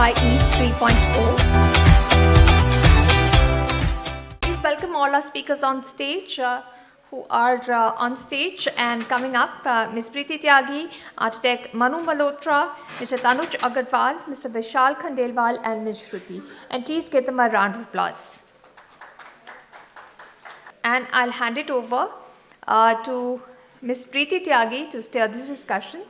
HPIE 3.0. Please welcome all our speakers on stage who are on stage, and coming up, Ms. Preeti Tyagi, Architect Manu Malhotra, Mr. Tanuj Agarwal, Mr. Vishal Khandelwal, and Ms. Shruti. And please give them a round of applause. And I'll hand it over to Ms. Preeti Tyagi to steer this discussion.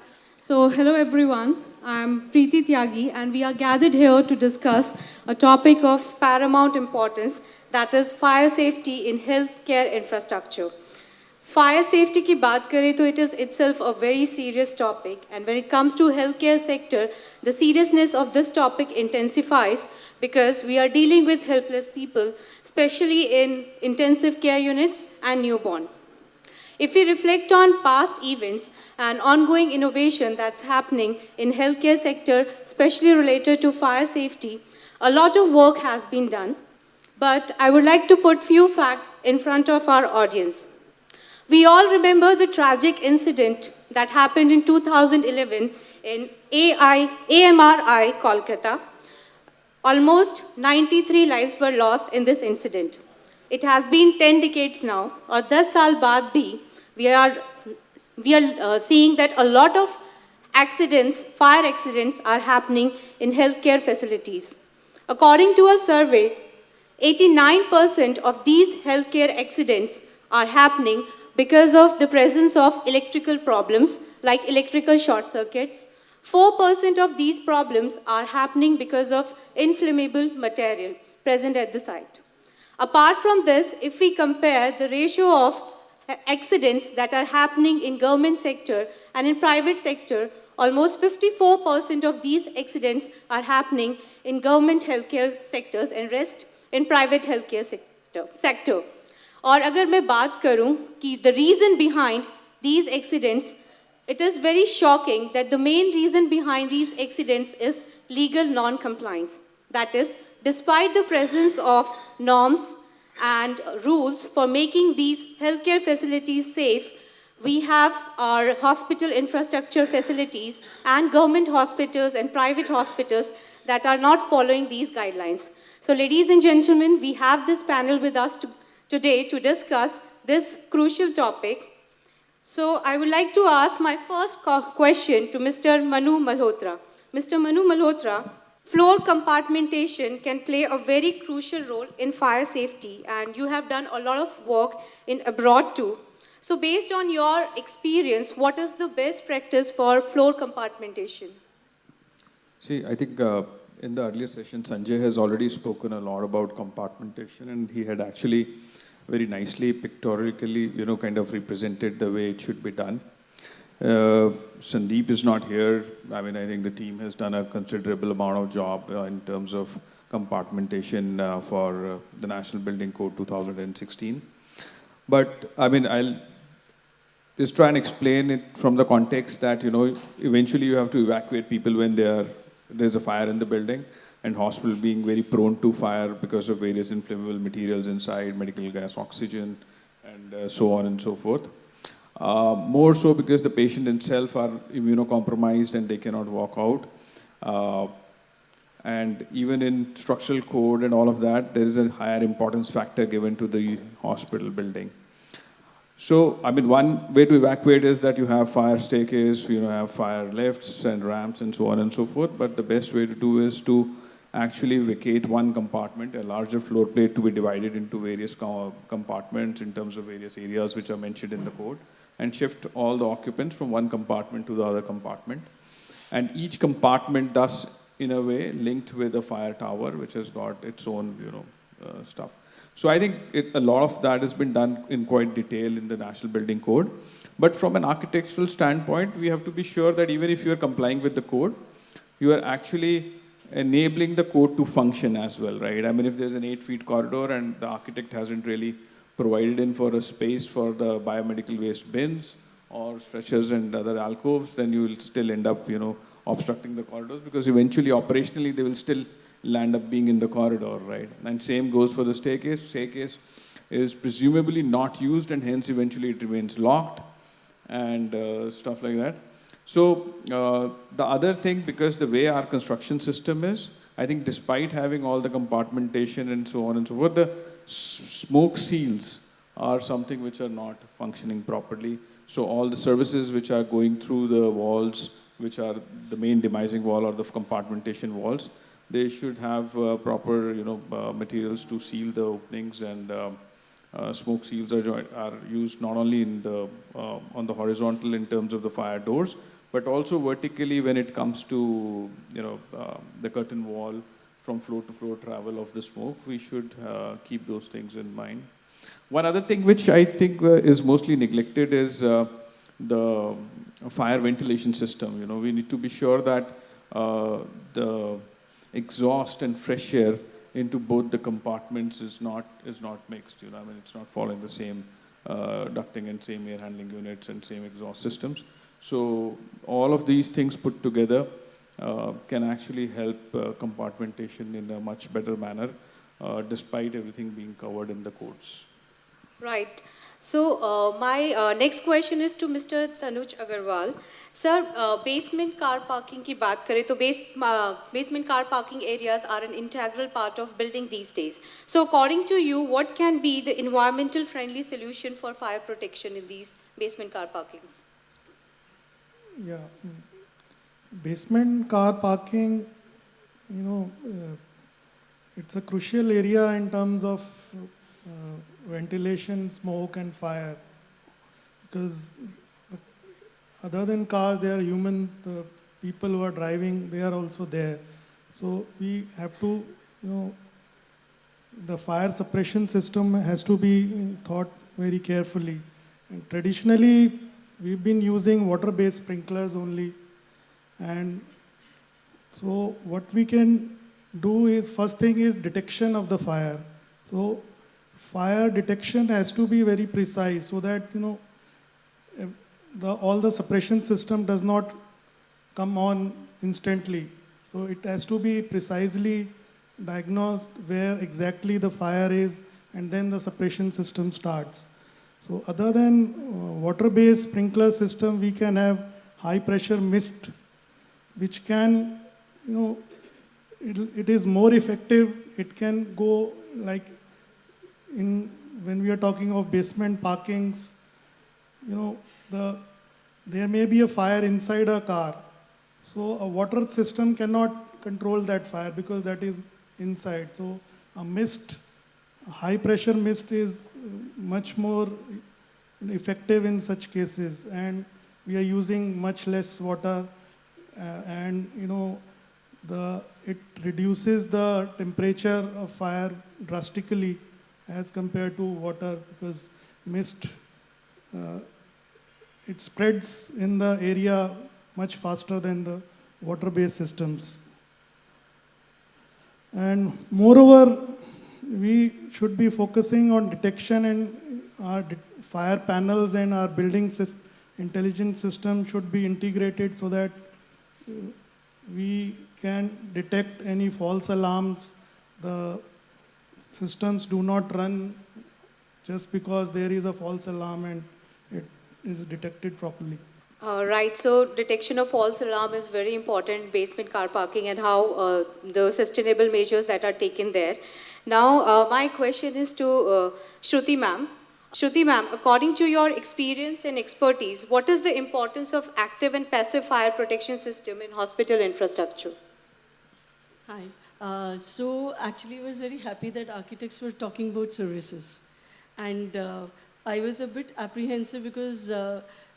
So, hello everyone, I'm Preeti Tyagi and we are gathered here to discuss a topic of paramount importance, that is fire safety in healthcare infrastructure. Fire safety ki baat kare to it is itself a very serious topic, and when it comes to healthcare sector, the seriousness of this topic intensifies because we are dealing with helpless people, especially in intensive care units and newborn. If we reflect on past events and ongoing innovation that's happening in healthcare sector, especially related to fire safety, a lot of work has been done. But I would like to put few facts in front of our audience. We all remember the tragic incident that happened in 2011 in AMRI, Kolkata. Almost 93 lives were lost in this incident. It has been 10 decades now, or 10 saal baad bhi, we are seeing that a lot of accidents, fire accidents are happening in healthcare facilities. According to a survey, 89% of these healthcare accidents are happening because of the presence of electrical problems like electrical short circuits. 4% of these problems are happening because of inflammable material present at the site. Apart from this, if we compare the ratio of accidents that are happening in government sector and in private sector, almost 54% of these accidents are happening in government healthcare sectors and rest in private healthcare sector. और अगर मैं बात करूं कि the reason behind these accidents, it is very shocking that the main reason behind these accidents is legal non-compliance. That is, despite the presence of norms and rules for making these healthcare facilities safe, we have our hospital infrastructure facilities and government hospitals and private hospitals that are not following these guidelines. So ladies and gentlemen, we have this panel with us today to discuss this crucial topic. So I would like to ask my first question to Mr. Manu Malhotra. Mr. Manu Malhotra, floor compartmentation can play a very crucial role in fire safety, and you have done a lot of work in abroad too. So based on your experience, what is the best practice for floor compartmentation? See, I think in the earlier session, Sanjay has already spoken a lot about compartmentation, and he had actually very nicely, pictorially, kind of represented the way it should be done. Sandeep is not here. I mean, I think the team has done a considerable amount of job in terms of compartmentation for the National Building Code 2016. But, I mean, I'll just try and explain it from the context that, eventually you have to evacuate people when there's a fire in the building, and hospital being very prone to fire because of various inflammable materials inside, medical gas, oxygen, and so on and so forth. More so because the patient itself are immunocompromised and they cannot walk out. And even in structural code and all of that, there is a higher importance factor given to the hospital building. So, I mean, one way to evacuate is that you have fire staircase, have fire lifts and ramps and so on and so forth. But the best way to do is to actually vacate one compartment, a larger floor plate to be divided into various compartments in terms of various areas which are mentioned in the code, and shift all the occupants from one compartment to the other compartment. And each compartment thus, in a way, linked with a fire tower, which has got its own, stuff. So I think a lot of that has been done in quite detail in the National Building Code. But from an architectural standpoint, we have to be sure that even if you are complying with the code, you are actually enabling the code to function as well, right? I mean, if there's an 8-foot corridor and the architect hasn't really provided in for a space for the biomedical waste bins or stretchers and other alcoves, then you will still end up, obstructing the corridors, because eventually, operationally, they will still land up being in the corridor, right? And same goes for the staircase. Staircase is presumably not used, and hence eventually it remains locked and stuff like that. So the other thing, because the way our construction system is, I think despite having all the compartmentation and so on and so forth, the smoke seals are something which are not functioning properly. So all the services which are going through the walls, which are the main demising wall or the compartmentation walls, they should have proper, materials to seal the openings, and smoke seals are used not only in the on the horizontal in terms of the fire doors, but also vertically when it comes to the curtain wall from floor to floor travel of the smoke. We should keep those things in mind. One other thing which I think is mostly neglected is the fire ventilation system. We need to be sure that the exhaust and fresh air into both the compartments is not mixed. I mean, it's not following the same ducting and same air handling units and same exhaust systems. So all of these things put together can actually help compartmentation in a much better manner, despite everything being covered in the codes. Right. So my next question is to Mr. Tanuj Agarwal. Sir, basement car parking की बात करें तो basement car parking areas are an integral part of building these days. So according to you, what can be the environmental friendly solution for fire protection in these basement car parkings? Yeah, basement car parking, it's a crucial area in terms of ventilation, smoke and fire, because other than cars, they are human, the people who are driving, they are also there. So we have to, the fire suppression system has to be thought very carefully. And traditionally, we've been using water-based sprinklers only. And so what we can do is, first thing is detection of the fire. So fire detection has to be very precise so that, all the suppression system does not come on instantly. So it has to be precisely diagnosed where exactly the fire is, and then the suppression system starts. So other than water-based sprinkler system, we can have high pressure mist, which can, it is more effective. It can go like when we are talking of basement parkings, there may be a fire inside a car. So a water system cannot control that fire because that is inside. So a mist, a high pressure mist is much more effective in such cases. And we are using much less water and it reduces the temperature of fire drastically as compared to water, because mist, it spreads in the area much faster than the water-based systems. And moreover, we should be focusing on detection, and our fire panels and our building intelligence system should be integrated so that we can detect any false alarms. The systems do not run just because there is a false alarm and it is detected properly. Right, so detection of false alarm is very important in basement car parking, and how the sustainable measures that are taken there. Now, my question is to Shruti ma'am. Shruti ma'am, according to your experience and expertise, what is the importance of active and passive fire protection system in hospital infrastructure? Hi. So actually I was very happy that architects were talking about services. And I was a bit apprehensive because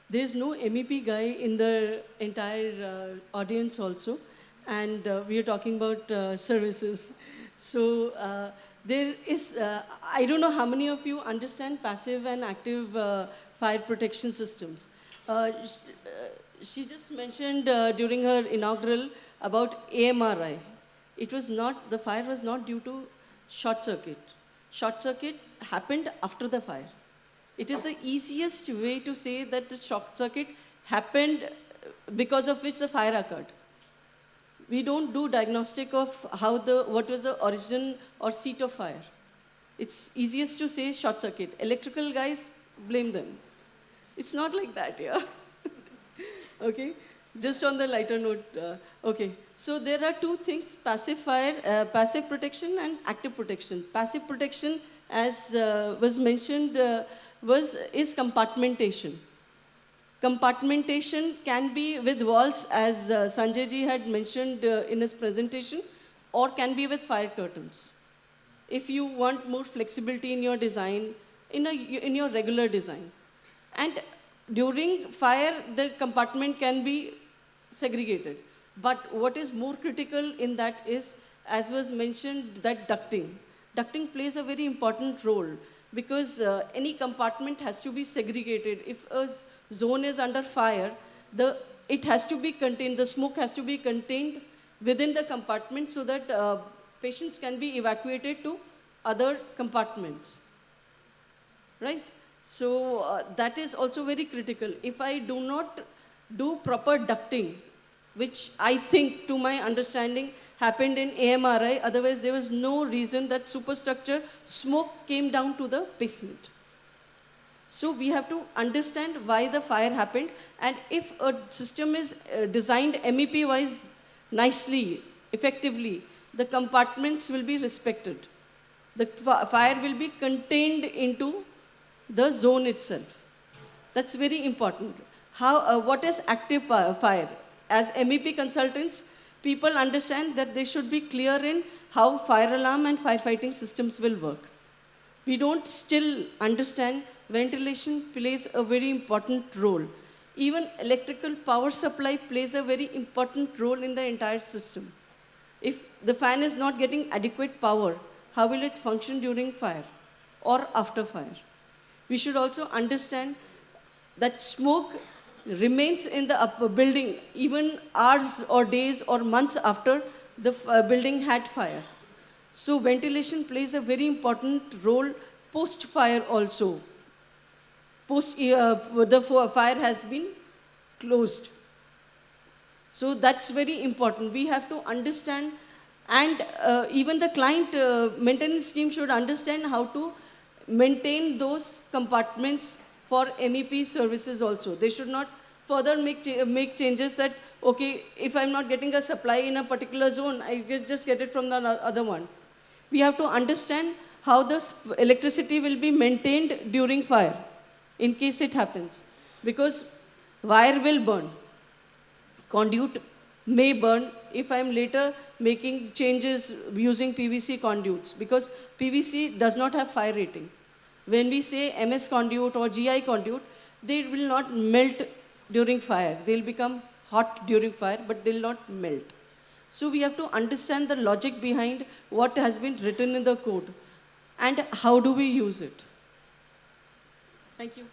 there's no MEP guy in the entire audience also. And we are talking about services. So there is, I don't know how many of you understand passive and active fire protection systems. She just mentioned during her inaugural about AMRI. It was not, the fire was not due to short circuit. Short circuit happened after the fire. It is the easiest way to say that the short circuit happened because of which the fire occurred. We don't do diagnostic of what was the origin or seat of fire. It's easiest to say short circuit. Electrical guys, blame them. It's not like that, yeah. Okay. Just on the lighter note, okay. So there are two things, passive protection and active protection. Passive protection, as was mentioned, is compartmentation. Compartmentation can be with walls, as Sanjay ji had mentioned in his presentation, or can be with fire curtains. If you want more flexibility in your design, in your regular design. And during fire, the compartment can be segregated. But what is more critical in that is, as was mentioned, that ducting. Ducting plays a very important role because any compartment has to be segregated. If a zone is under fire, it has to be contained, the smoke has to be contained within the compartment so that patients can be evacuated to other compartments, right? So that is also very critical. If I do not do proper ducting, which I think, to my understanding, happened in AMRI, otherwise there was no reason that superstructure smoke came down to the basement. So we have to understand why the fire happened, and if a system is designed MEP-wise nicely, effectively, the compartments will be respected. The fire will be contained into the zone itself. That's very important. What is active fire? As MEP consultants, people understand that they should be clear in how fire alarm and firefighting systems will work. We don't still understand ventilation plays a very important role. Even electrical power supply plays a very important role in the entire system. If the fan is not getting adequate power, how will it function during fire or after fire? We should also understand that smoke remains in the upper building even hours or days or months after the building had fire. So ventilation plays a very important role post-fire also. The fire has been closed. So that's very important. We have to understand, and even the client maintenance team should understand how to maintain those compartments for MEP services also. They should not further make changes that, okay, if I'm not getting a supply in a particular zone, I just get it from the other one. We have to understand how this electricity will be maintained during fire, in case it happens. Because wire will burn. Conduit may burn if I'm later making changes using PVC conduits, because PVC does not have fire rating. When we say MS conduit or GI conduit, they will not melt during fire. They'll become hot during fire, but they'll not melt. So we have to understand the logic behind what has been written in the code and how do we use it. Thank you.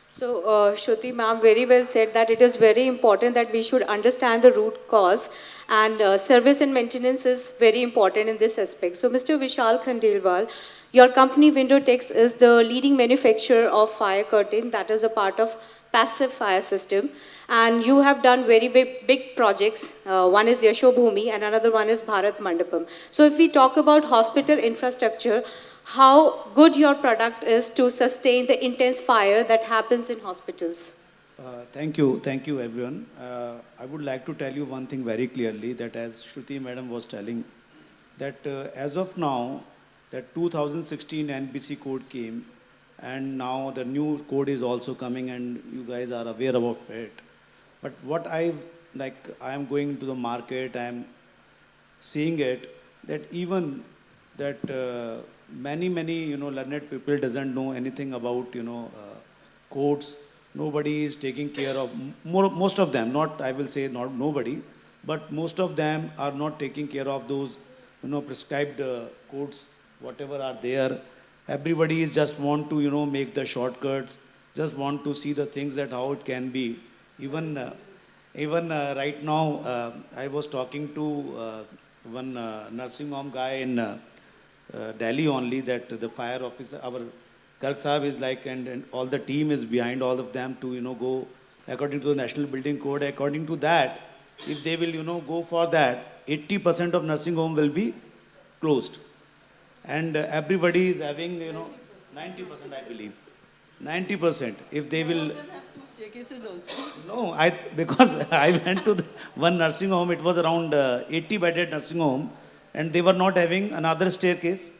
So, Shruti ma'am very well said that it is very important that we should understand the root cause, and service and maintenance is very important in this aspect. So, Mr. Vishal Khandelwal, your company Windowtex is the leading manufacturer of fire curtain that is a part of passive fire system, and you have done very big projects. One is Yashobhumi and another one is Bharat Mandapam. So, if we talk about hospital infrastructure, how good your product is to sustain the intense fire that happens in hospitals. Thank you everyone. I would like to tell you one thing very clearly, that as Shruti madam was telling, that as of now, that 2016 NBC code came, and now the new code is also coming, and you guys are aware about it. But what I am going to the market, I am seeing it, that even that many learned people doesn't know anything about codes. Nobody is taking care of, most of them, not I will say not nobody, but most of them are not taking care of those prescribed codes, whatever are there. Everybody is just want to make the shortcuts, just want to see the things that how it can be. Even right now, I was talking to one nursing home guy in Delhi only, that the fire officer, our Garg Sahab is like, and all the team is behind all of them to go according to the National Building Code. According to that, if they will go for that, 80% of nursing home will be closed, and everybody is having 90%, I believe. 90%. If they will, Some of them have two staircases also. no, because I went to one nursing home, it was around 80 bedded nursing home, and they were not having another staircase.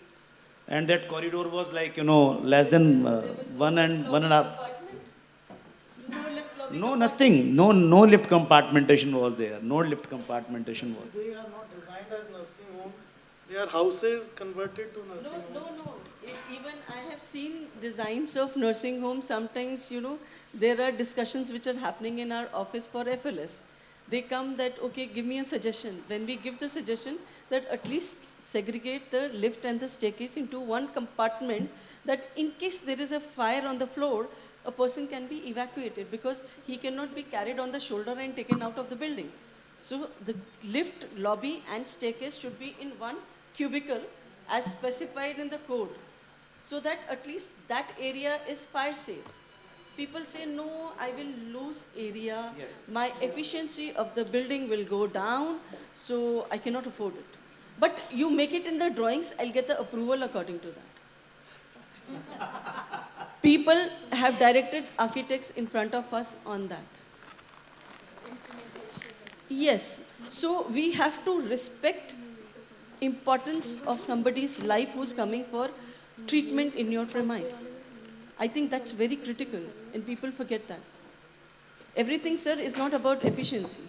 And that corridor was like, less than one and a half. No lift lobby. No, nothing. No lift compartmentation was there. No lift compartmentation was there. They are not designed as nursing homes. They are houses converted to nursing No, homes. no, no. Even I have seen designs of nursing homes. Sometimes, there are discussions which are happening in our office for FLS. They come that, okay, give me a suggestion. When we give the suggestion, that at least segregate the lift and the staircase into one compartment, that in case there is a fire on the floor, a person can be evacuated because he cannot be carried on the shoulder and taken out of the building. So the lift, lobby and staircase should be in one cubicle as specified in the code, so that at least that area is fire safe. People say, no, I will lose area. Yes. My efficiency of the building will go down, so I cannot afford it. But you make it in the drawings, I'll get the approval according to that. People have directed architects in front of us on that. Yes, so we have to respect importance of somebody's life who's coming for treatment in your premise. I think that's very critical, and people forget that. Everything, sir, is not about efficiency.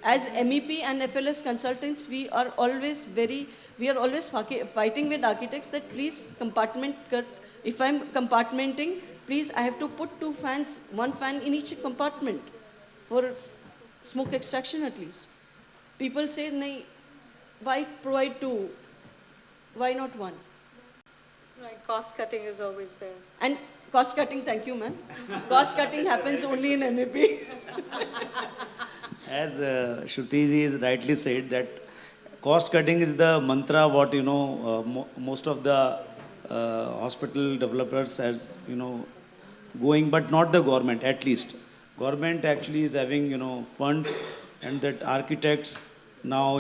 As MEP and FLS consultants, we are always fighting with architects that please compartment, if I'm compartmenting, please I have to put 2 fans, 1 fan in each compartment for smoke extraction at least. People say, nahi, why provide 2? Why not 1? Right, cost cutting is always there. And cost cutting, thank you, ma'am. Cost cutting happens only in MEP. As Shruti ji has rightly said, that cost cutting is the mantra what, most of the hospital developers as, going, but not the government, at least. Government actually is having, funds, and that architects now,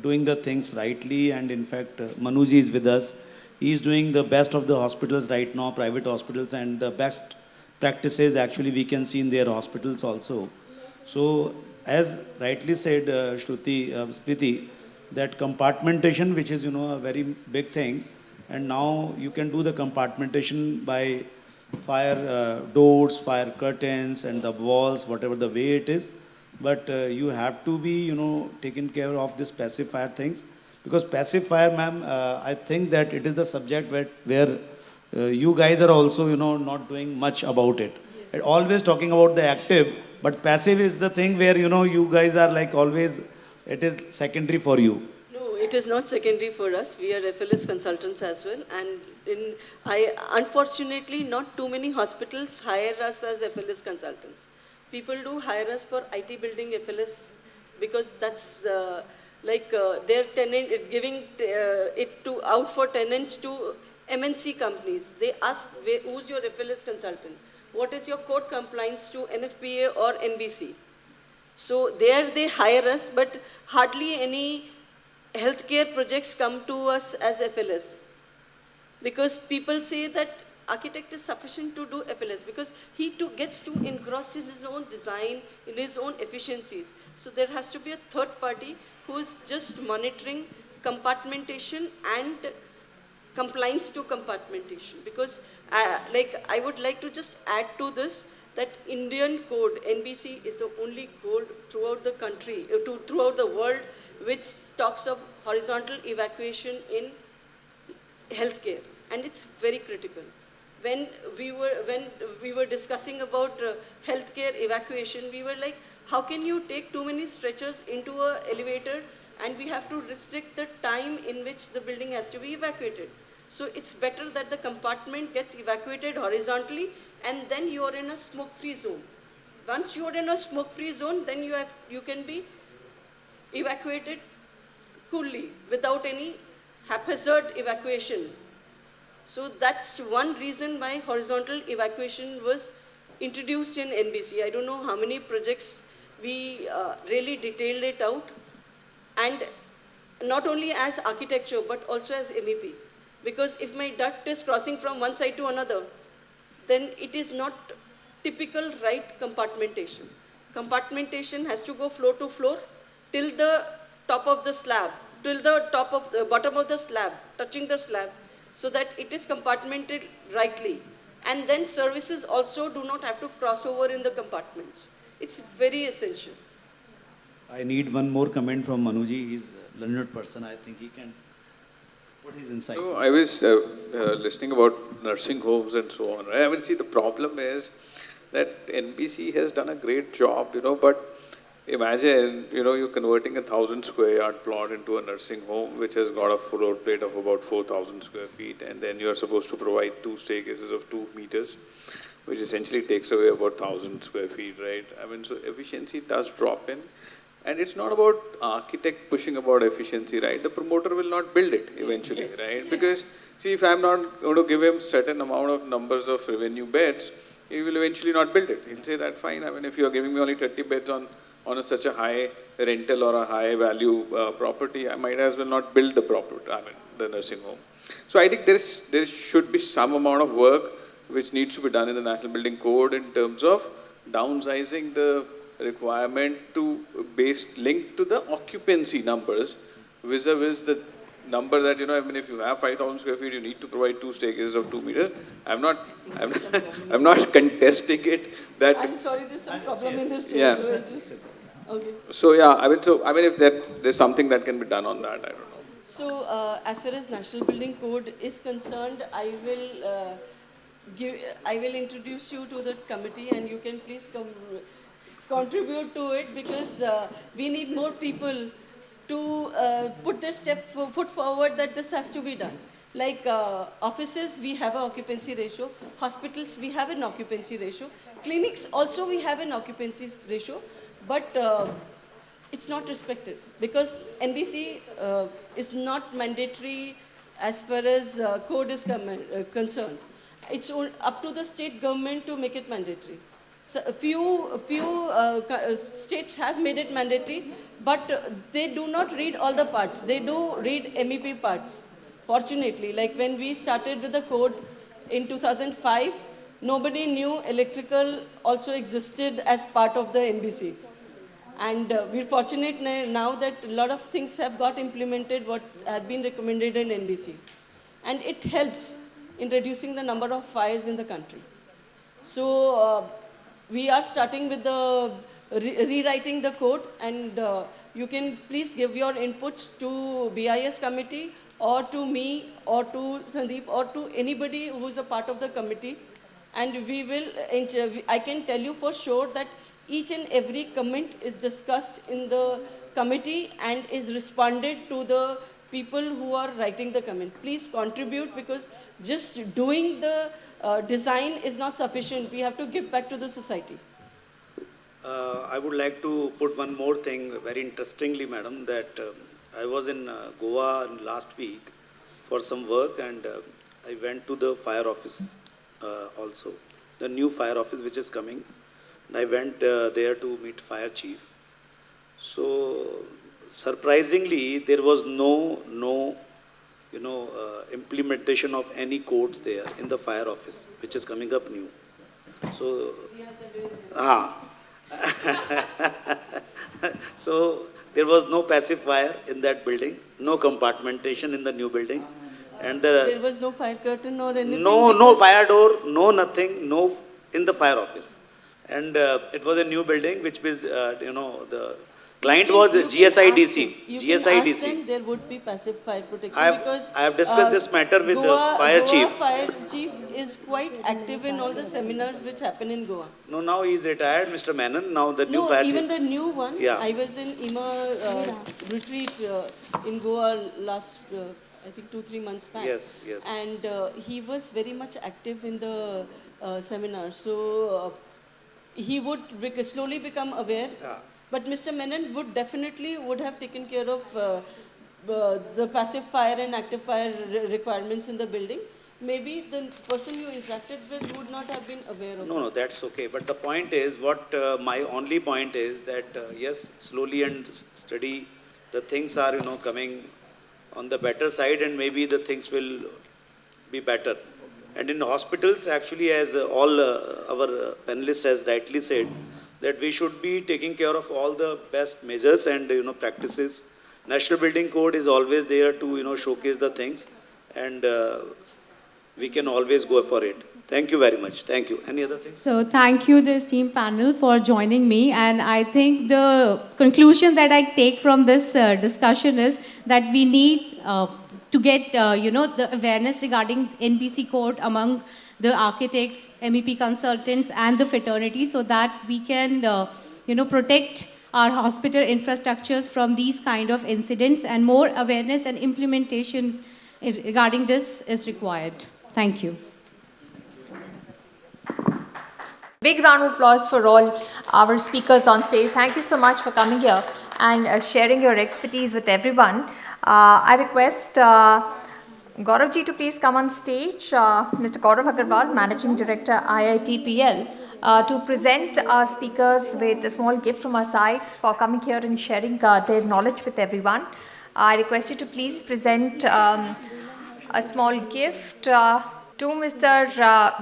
doing the things rightly. And in fact, Manu ji is with us. He is doing the best of the hospitals right now, private hospitals, and the best practices actually we can see in their hospitals also. So, as rightly said, Preeti, that compartmentation, which is, a very big thing, and now you can do the compartmentation by fire doors, fire curtains, and the walls, whatever the way it is. But you have to be, taken care of the passive fire things. Because passive fire, ma'am, I think that it is the subject where you guys are also, not doing much about it. Yes. Always talking about the active, but passive is the thing where, you guys are like always, it is secondary for you. No, it is not secondary for us. We are FLS consultants as well. And unfortunately, not too many hospitals hire us as FLS consultants. People do hire us for IT building FLS because that's their tenant, giving it out for tenants to MNC companies. They ask, who's your FLS consultant? What is your code compliance to NFPA or NBC? So there they hire us, but hardly any healthcare projects come to us as FLS. Because people say that architect is sufficient to do FLS because he too gets to engross in his own design, in his own efficiencies. So there has to be a third party who is just monitoring compartmentation and compliance to compartmentation. Because I would like to just add to this that Indian code, NBC, is the only code throughout the country, throughout the world, which talks of horizontal evacuation in healthcare. And it's very critical. When we were discussing about healthcare evacuation, we were like, how can you take too many stretchers into an elevator and we have to restrict the time in which the building has to be evacuated? So it's better that the compartment gets evacuated horizontally and then you are in a smoke-free zone. Once you are in a smoke-free zone, then you can be evacuated coolly without any haphazard evacuation. So that's one reason why horizontal evacuation was introduced in NBC. I don't know how many projects we really detailed it out. And not only as architecture, but also as MEP. Because if my duct is crossing from one side to another, then it is not typical right compartmentation. Compartmentation has to go floor to floor till the top of the slab, till the top of the bottom of the slab, touching the slab, so that it is compartmented rightly. And then services also do not have to cross over in the compartments. It's very essential. I need one more comment from Manuji. He's a learned person. I think he can put his insight. No, I was listening about nursing homes and so on. Right? I mean, see, the problem is that NBC has done a great job, but imagine, you're converting 1,000 square yard plot into a nursing home, which has got a floor plate of about 4,000 square feet, and then you're supposed to provide 2 staircases of 2 meters, which essentially takes away about 1,000 square feet, right? I mean, so efficiency does drop in. And it's not about architect pushing about efficiency, right? The promoter will not build it eventually, yes, right? Yes. Because, see, if I'm not going to give him certain amount of numbers of revenue beds, he will eventually not build it. He'll say that, fine, I mean, if you're giving me only 30 beds on such a high rental or a high value property, I might as well not build the property, I mean, the nursing home. So I think there should be some amount of work which needs to be done in the National Building Code in terms of downsizing the requirement to link to the occupancy numbers vis-a-vis the number that, I mean, if you have 5,000 square feet, you need to provide 2 staircases of 2 meters. I'm not contesting it. That I'm sorry, there's some problem in this. Yeah. Okay. So yeah, I mean, if there's something that can be done on that, I don't know. So as far as National Building Code is concerned, I will introduce you to the committee, and you can please contribute to it, because we need more people to put their foot forward that this has to be done. Like offices, we have an occupancy ratio. Hospitals, we have an occupancy ratio. Clinics, also we have an occupancy ratio. But it's not respected, because NBC is not mandatory as far as code is concerned. It's up to the state government to make it mandatory. So a few states have made it mandatory, but they do not read all the parts. They do read MEP parts, fortunately. Like when we started with the code in 2005, nobody knew electrical also existed as part of the NBC. And we're fortunate now that a lot of things have got implemented, what have been recommended in NBC. And it helps in reducing the number of fires in the country. So we are starting with the rewriting the code, and you can please give your inputs to BIS committee, or to me, or to Sandeep, or to anybody who is a part of the committee. And we will, I can tell you for sure that each and every comment is discussed in the committee and is responded to the people who are writing the comment. Please contribute, because just doing the design is not sufficient. We have to give back to the society. I would like to put one more thing, very interestingly, madam, that I was in Goa last week for some work, and I went to the fire office also, the new fire office which is coming. And I went there to meet fire chief. So surprisingly, there was no implementation of any codes there in the fire office, which is coming up new. So, so there was no passive fire in that building, no compartmentation in the new building, and there was no fire curtain or anything. No fire door, no nothing, no in the fire office. And it was a new building, which was, the client was GSIDC. You can ask them, there would be passive fire protection, because I have discussed this matter with the fire chief. Goa fire chief is quite active in all the seminars which happen in Goa. No, now he is retired, Mr. Menon. Now the new fire chief. No, even the new one. Yeah. I was in IMA retreat in Goa last, I think 2-3 months back. Yes. And he was very much active in the seminar. So he would slowly become aware. Yeah. But Mr. Menon would have taken care of the passive fire and active fire requirements in the building. Maybe the person you interacted with would not have been aware of. No, that's okay. But the point is, my only point is that yes, slowly and steady, the things are coming on the better side, and maybe the things will be better. And in hospitals, actually, as all our panelists has rightly said, that we should be taking care of all the best measures and practices. National Building Code is always there to showcase the things, and we can always go for it. Thank you very much. Thank you. Any other things? So thank you, the esteemed panel, for joining me. And I think the conclusion that I take from this discussion is that we need to get, the awareness regarding NBC code among the architects, MEP consultants, and the fraternity, so that we can, protect our hospital infrastructures from these kind of incidents, and more awareness and implementation regarding this is required. Thank you. Big round of applause for all our speakers on stage. Thank you so much for coming here and sharing your expertise with everyone. I request Gauravji to please come on stage, Mr. Tanuj Agarwal, Managing Director, IITPL, to present our speakers with a small gift from our side for coming here and sharing their knowledge with everyone. I request you to please present a small gift to Mr.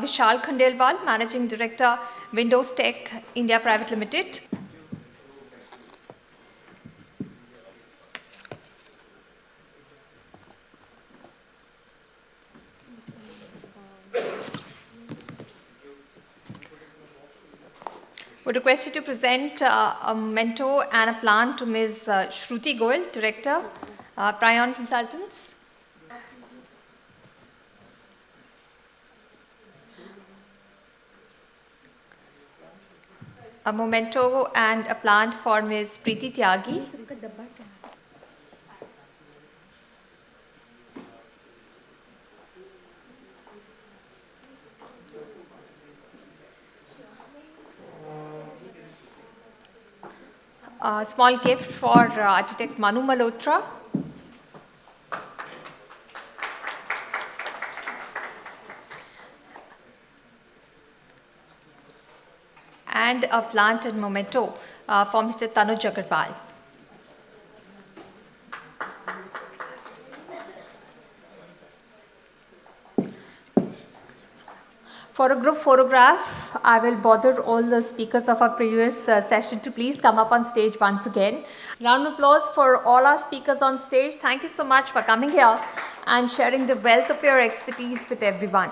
Vishal Khandelwal, Managing Director, Windows Tech India Private Limited. Would request you to present a memento and a plan to Ms. Shruti Goel, Director, Prion Consultants. A memento and a plant for Ms. Preeti Tyagi. A small gift for Architect Manu Malhotra. And a plant and memento for Mr. Tanuj Agarwal. For a group photograph, I will bother all the speakers of our previous session to please come up on stage once again. Round of applause for all our speakers on stage. Thank you so much for coming here and sharing the wealth of your expertise with everyone.